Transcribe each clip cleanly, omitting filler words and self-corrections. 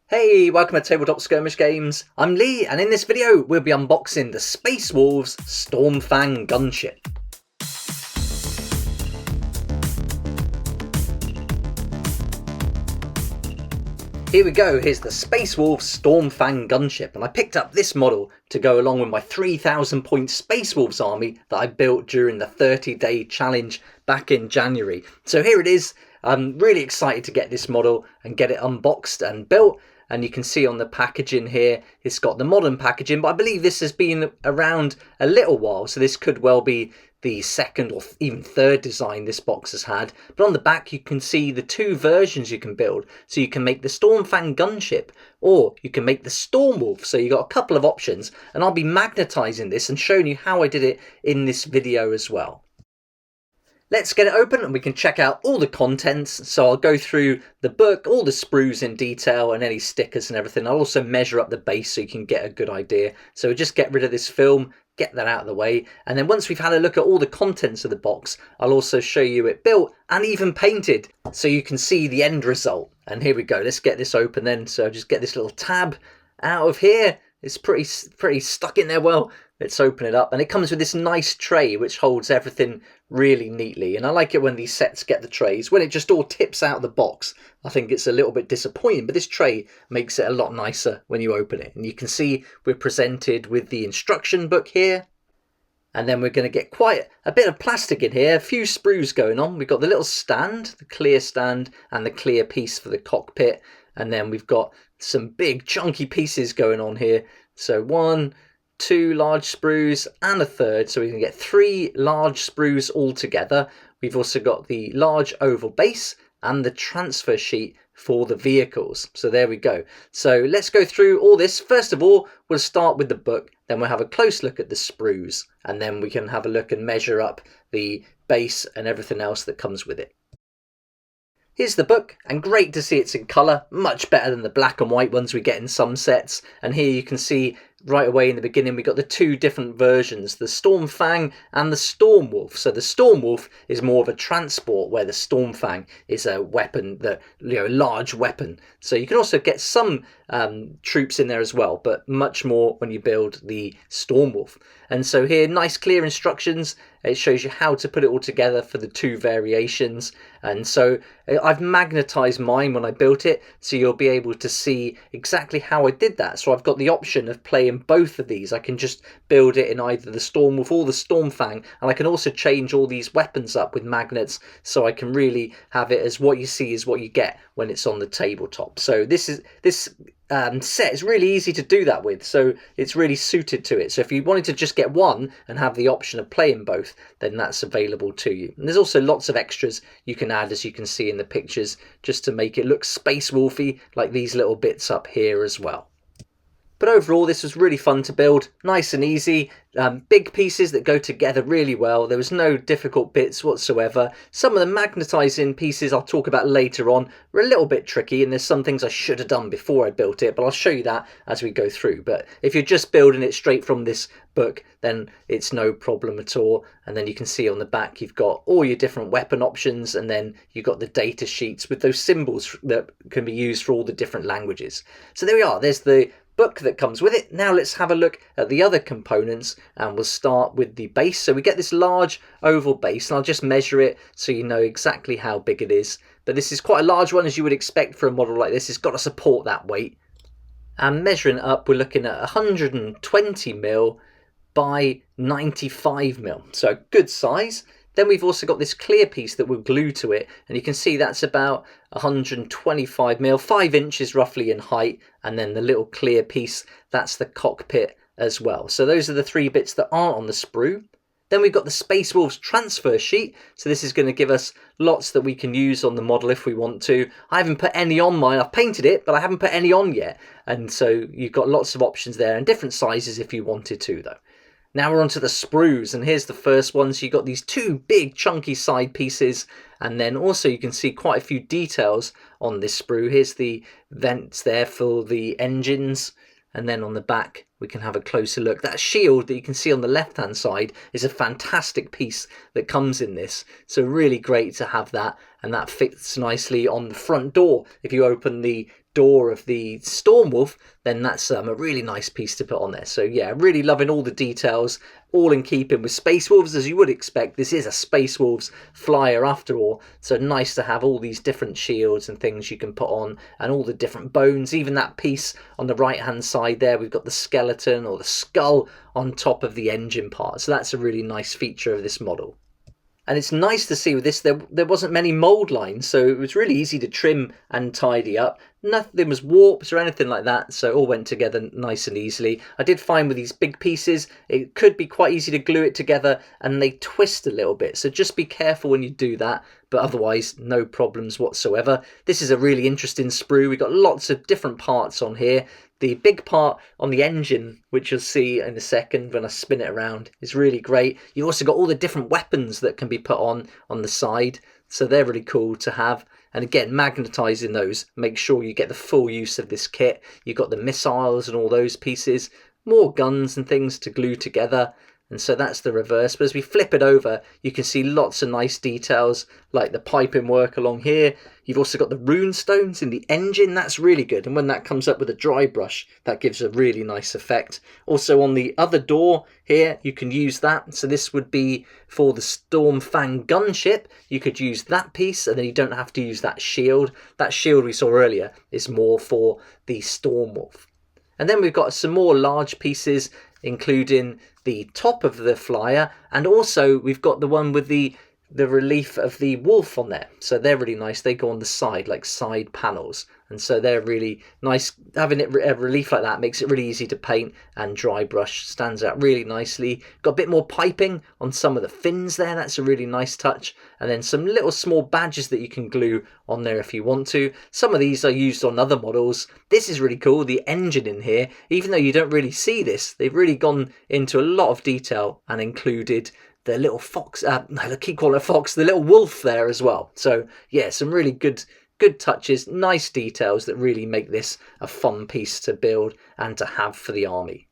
Hey, welcome to Tabletop Skirmish Games. I'm Lee, and in this video we'll be unboxing the Space Wolves Stormfang Gunship. Here we go, here's the Space Wolves Stormfang Gunship, and I picked up this model to go along with my 3,000 point Space Wolves army that I built during the 30-day challenge back in January. So here it is. I'm really excited to get this model and get it unboxed and built. And you can see on the packaging here, it's got the modern packaging, but I believe this has been around a little while, so this could well be the second or even third design this box has had. But on the back you can see the two versions you can build. So you can make the Stormfang Gunship, or you can make the Stormwolf. So you've got a couple of options, and I'll be magnetizing this and showing you how I did it in this video as well. Let's get it open and we can check out all the contents. So I'll go through the book, all the sprues in detail and any stickers and everything. I'll also measure up the base so you can get a good idea. So just get rid of this film, get that out of the way. And then once we've had a look at all the contents of the box, I'll also show you it built and even painted so you can see the end result. And here we go. Let's get this open then. So just get this little tab out of here. It's pretty stuck in there well. Let's open it up, and it comes with this nice tray which holds everything really neatly. And I like it when these sets get the trays. When it just all tips out of the box, I think it's a little bit disappointing, but this tray makes it a lot nicer when you open it. And you can see we're presented with the instruction book here. And then we're going to get quite a bit of plastic in here, a few sprues going on. We've got the little stand, the clear stand, and the clear piece for the cockpit. And then we've got some big chunky pieces going on here. So 1, 2 large sprues and a third, so we can get 3 large sprues all together. We've also got the large oval base and the transfer sheet for the vehicles. So there we go. So let's go through all this. First of all, we'll start with the book, then we'll have a close look at the sprues, and then we can have a look and measure up the base and everything else that comes with it. Here's the book, and great to see it's in colour, much better than the black and white ones we get in some sets. And here you can see right away in the beginning we got the two different versions, the Stormfang and the Stormwolf. So the Stormwolf is more of a transport, where the Stormfang is a weapon, large weapon. So you can also get some troops in there as well, but much more when you build the Stormwolf. And so here, nice clear instructions. It shows you how to put it all together for the two variations. And so I've magnetized mine when I built it, so you'll be able to see exactly how I did that. So I've got the option of playing both of these. I can just build it in either the Stormwolf or the Stormfang, and I can also change all these weapons up with magnets, so I can really have it as what you see is what you get when it's on the tabletop. So this set is really easy to do that with, so it's really suited to it. So if you wanted to just get one and have the option of playing both, then that's available to you. And there's also lots of extras you can add, as you can see in the pictures, just to make it look Space Wolfy, like these little bits up here as well. But overall, this was really fun to build, nice and easy, big pieces that go together really well. There was no difficult bits whatsoever. Some of the magnetizing pieces I'll talk about later on were a little bit tricky, and there's some things I should have done before I built it, but I'll show you that as we go through. But if you're just building it straight from this book, then it's no problem at all. And then you can see on the back you've got all your different weapon options, and then you've got the data sheets with those symbols that can be used for all the different languages. So there we are, there's the book that comes with it. Now let's have a look at the other components, and we'll start with the base. So we get this large oval base, and I'll just measure it so you know exactly how big it is. But this is quite a large one, as you would expect for a model like this. It's got to support that weight. And measuring it up, we're looking at 120mm by 95mm, so good size. Then we've also got this clear piece that we'll glue to it, and you can see that's about 125mm, 5 inches roughly in height. And then the little clear piece, that's the cockpit as well. So those are the 3 bits that aren't on the sprue. Then we've got the Space Wolves transfer sheet. So this is going to give us lots that we can use on the model if we want to. I haven't put any on mine. I've painted it, but I haven't put any on yet. And so you've got lots of options there, and different sizes if you wanted to though. Now we're onto the sprues, and here's the first one. So you've got these 2 big chunky side pieces, and then also you can see quite a few details on this sprue. Here's the vents there for the engines, and then on the back we can have a closer look. That shield that you can see on the left hand side is a fantastic piece that comes in this, so really great to have that, and that fits nicely on the front door. If you open the door of the Stormwolf, then that's a really nice piece to put on there. So yeah, really loving all the details, all in keeping with Space Wolves, as you would expect. This is a Space Wolves flyer after all, so nice to have all these different shields and things you can put on, and all the different bones. Even that piece on the right hand side there, we've got the skeleton or the skull on top of the engine part, so that's a really nice feature of this model. And it's nice to see with this, there wasn't many mould lines, so it was really easy to trim and tidy up. Nothing was warped or anything like that, so it all went together nice and easily. I did find with these big pieces, it could be quite easy to glue it together, and they twist a little bit, so just be careful when you do that, but otherwise no problems whatsoever. This is a really interesting sprue. We've got lots of different parts on here. The big part on the engine, which you'll see in a second when I spin it around, is really great. You've also got all the different weapons that can be put on the side, so they're really cool to have. And again, magnetising those, make sure you get the full use of this kit. You've got the missiles and all those pieces, more guns and things to glue together. And so that's the reverse. But as we flip it over, you can see lots of nice details, like the piping work along here. You've also got the rune stones in the engine. That's really good. And when that comes up with a dry brush, that gives a really nice effect. Also on the other door here, you can use that. So this would be for the Stormfang gunship. You could use that piece, and then you don't have to use that shield. That shield we saw earlier is more for the Stormwolf. And then we've got some more large pieces, including the top of the flyer, and also we've got the one with the relief of the wolf on there. So they're really nice. They go on the side, like side panels, and so they're really nice. Having it a relief like that makes it really easy to paint, and dry brush stands out really nicely. Got a bit more piping on some of the fins there. That's a really nice touch. And then some little small badges that you can glue on there if you want to. Some of these are used on other models. This is really cool, the engine in here. Even though you don't really see this, they've really gone into a lot of detail and included the little fox, I keep calling it fox, the little wolf there as well. So yeah, some really good touches, nice details that really make this a fun piece to build and to have for the army.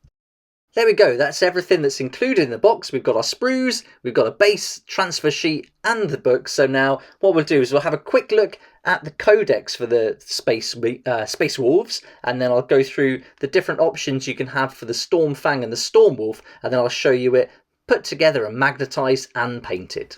There we go, that's everything that's included in the box. We've got our sprues, we've got a base, transfer sheet, and the book. So now what we'll do is we'll have a quick look at the codex for the Space Wolves, and then I'll go through the different options you can have for the Stormfang and the Stormwolf, and then I'll show you it put together and magnetised and painted.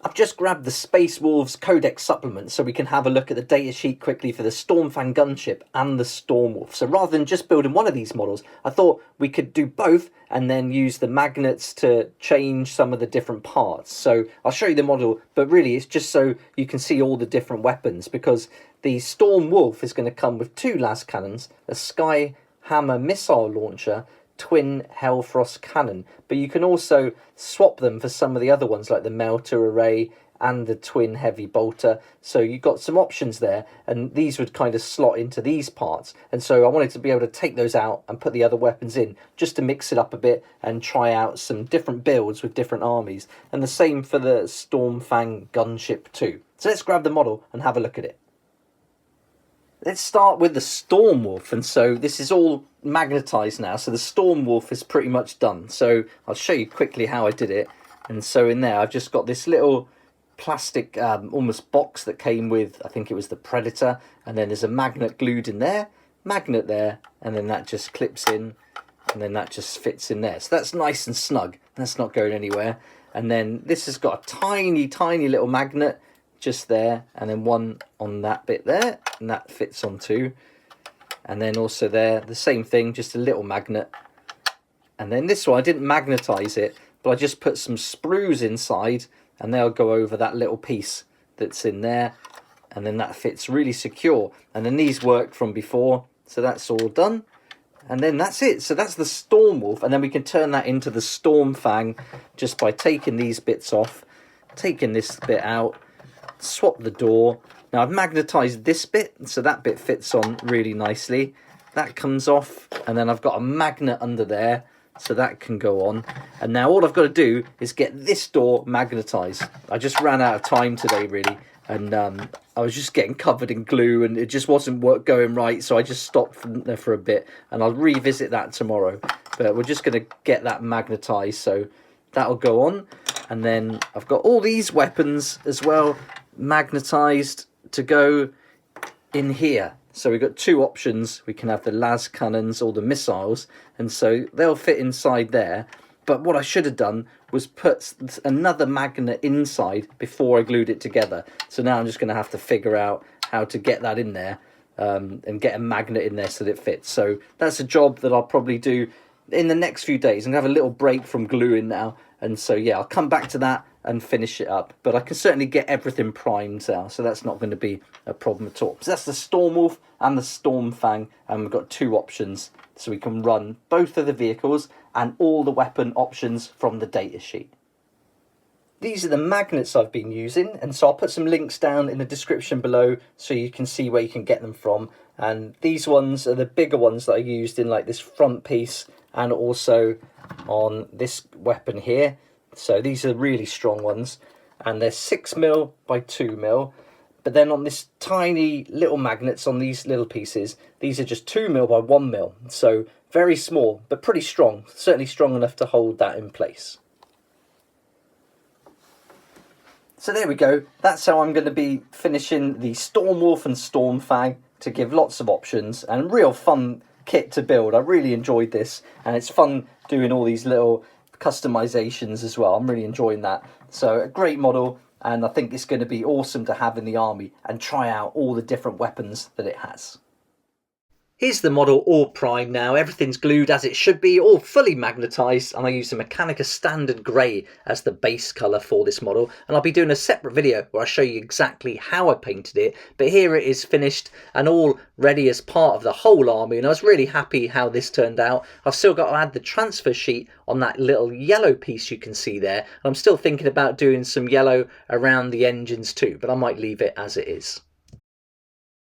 I've just grabbed the Space Wolves Codex supplement so we can have a look at the datasheet quickly for the Stormfang gunship and the Stormwolf. So rather than just building one of these models, I thought we could do both and then use the magnets to change some of the different parts. So I'll show you the model, but really it's just so you can see all the different weapons, because the Stormwolf is going to come with 2 las cannons, a Sky Hammer missile launcher, twin Hellfrost cannon, but you can also swap them for some of the other ones like the melter array and the twin heavy bolter. So you've got some options there, and these would kind of slot into these parts, and so I wanted to be able to take those out and put the other weapons in just to mix it up a bit and try out some different builds with different armies. And the same for the Stormfang gunship too. So let's grab the model and have a look at it. Let's start with the Stormwolf, and so this is all magnetised now, so the Stormwolf is pretty much done. So I'll show you quickly how I did it. And so in there I've just got this little plastic almost box that came with, I think it was the Predator, and then there's a magnet glued in there, magnet there, and then that just clips in, and then that just fits in there. So that's nice and snug, that's not going anywhere. And then this has got a tiny little magnet just there, and then one on that bit there, and that fits on too. And then also there, the same thing, just a little magnet. And then this one, I didn't magnetize it, but I just put some sprues inside, and they'll go over that little piece that's in there, and then that fits really secure. And then these worked from before, so that's all done. And then that's it. So that's the Stormwolf, and then we can turn that into the Stormfang just by taking these bits off, taking this bit out, swap the door. Now I've magnetised this bit, so that bit fits on really nicely. That comes off, and then I've got a magnet under there, so that can go on. And now all I've got to do is get this door magnetised. I just ran out of time today, really, and I was just getting covered in glue, and it just wasn't going right, so I just stopped from there for a bit, and I'll revisit that tomorrow. But we're just going to get that magnetised, so that'll go on. And then I've got all these weapons as well magnetised to go in here. So we've got two options. We can have the las cannons or the missiles, and so they'll fit inside there. But what I should have done was put another magnet inside before I glued it together. So now I'm just going to have to figure out how to get that in there and get a magnet in there so that it fits. So that's a job that I'll probably do in the next few days. I'm going to have a little break from gluing now. And so, yeah, I'll come back to that and finish it up. But I can certainly get everything primed now, so that's not going to be a problem at all. So that's the Stormwolf and the Stormfang, and we've got two options. So we can run both of the vehicles and all the weapon options from the datasheet. These are the magnets I've been using, and so I'll put some links down in the description below so you can see where you can get them from. And these ones are the bigger ones that I used in like this front piece and also on this weapon here. So these are really strong ones, and they're 6mm by 2mm. But then on this tiny little magnets on these little pieces, these are just 2mm by 1mm. So very small, but pretty strong. Certainly strong enough to hold that in place. So there we go. That's how I'm going to be finishing the Stormwolf and Stormfang to give lots of options, and real fun kit to build. I really enjoyed this, and it's fun doing all these little customizations as well. I'm really enjoying that. So a great model, and I think it's going to be awesome to have in the army and try out all the different weapons that it has. Here's the model all primed now, everything's glued as it should be, all fully magnetised, and I use the Mechanica Standard Grey as the base colour for this model, and I'll be doing a separate video where I show you exactly how I painted it, but here it is finished and all ready as part of the whole army, and I was really happy how this turned out. I've still got to add the transfer sheet on that little yellow piece you can see there, and I'm still thinking about doing some yellow around the engines too, but I might leave it as it is.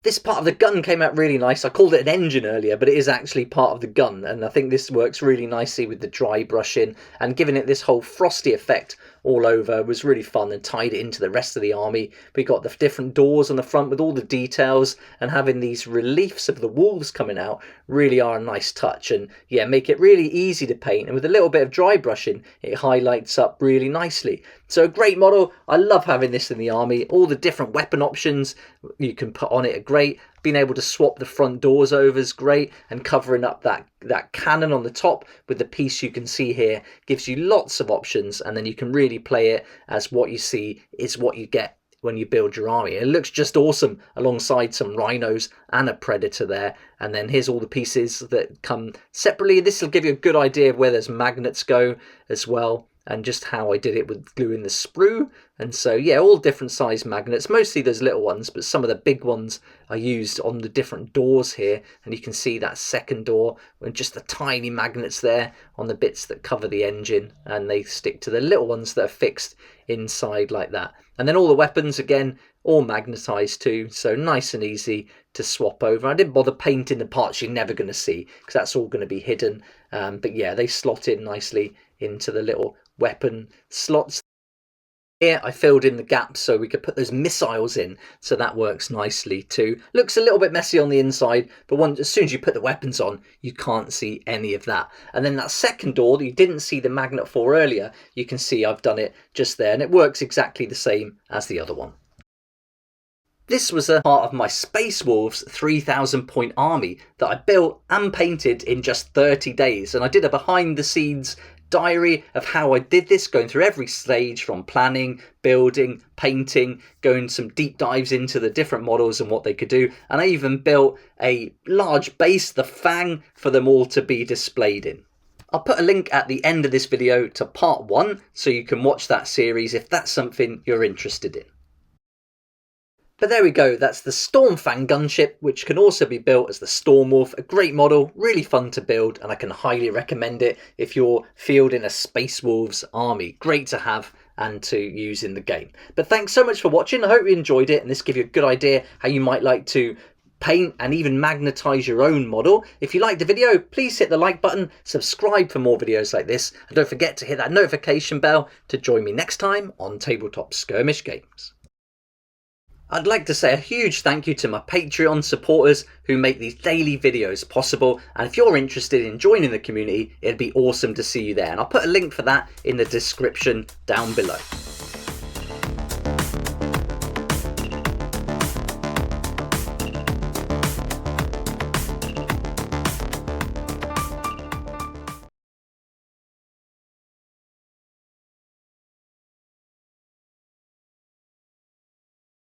This part of the gun came out really nice. I called it an engine earlier, but it is actually part of the gun, and I think this works really nicely with the dry brushing, and giving it this whole frosty effect all over was really fun, and tied it into the rest of the army. We got the different doors on the front with all the details, and having these reliefs of the wolves coming out really are a nice touch, and yeah, make it really easy to paint, and with a little bit of dry brushing it highlights up really nicely. So a great model. I love having this in the army. All the different weapon options you can put on it are great. Being able to swap the front doors over is great, and covering up that cannon on the top with the piece you can see here gives you lots of options, and then you can really play it as what you see is what you get when you build your army. It looks just awesome alongside some rhinos and a predator there. And then here's all the pieces that come separately. This will give you a good idea of where those magnets go as well, and just how I did it with gluing the sprue. And so yeah, all different size magnets, mostly those little ones, but some of the big ones are used on the different doors here, and you can see that second door with just the tiny magnets there on the bits that cover the engine, and they stick to the little ones that are fixed inside like that. And then all the weapons again, all magnetized too, so nice and easy to swap over. I didn't bother painting the parts you're never going to see because that's all going to be hidden, but yeah, they slot in nicely into the little weapon slots. Here I filled in the gaps so we could put those missiles in, so that works nicely too. Looks a little bit messy on the inside, but as soon as you put the weapons on, you can't see any of that. And then that second door that you didn't see the magnet for earlier, you can see I've done it just there, and it works exactly the same as the other one. This was a part of my Space Wolves 3000 point army that I built and painted in just 30 days, and I did a behind the scenes diary of how I did this, going through every stage from planning, building, painting, going some deep dives into the different models and what they could do, and I even built a large base, the Fang, for them all to be displayed in. I'll put a link at the end of this video to part 1 so you can watch that series if that's something you're interested in. But there we go, that's the Stormfang gunship, which can also be built as the Stormwolf. A great model, really fun to build, and I can highly recommend it if you're fielding a Space Wolves army. Great to have and to use in the game. But thanks so much for watching. I hope you enjoyed it, and this gives you a good idea how you might like to paint and even magnetize your own model. If you liked the video, please hit the like button, subscribe for more videos like this, and don't forget to hit that notification bell to join me next time on Tabletop Skirmish Games. I'd like to say a huge thank you to my Patreon supporters who make these daily videos possible, and if you're interested in joining the community, it'd be awesome to see you there, and I'll put a link for that in the description down below.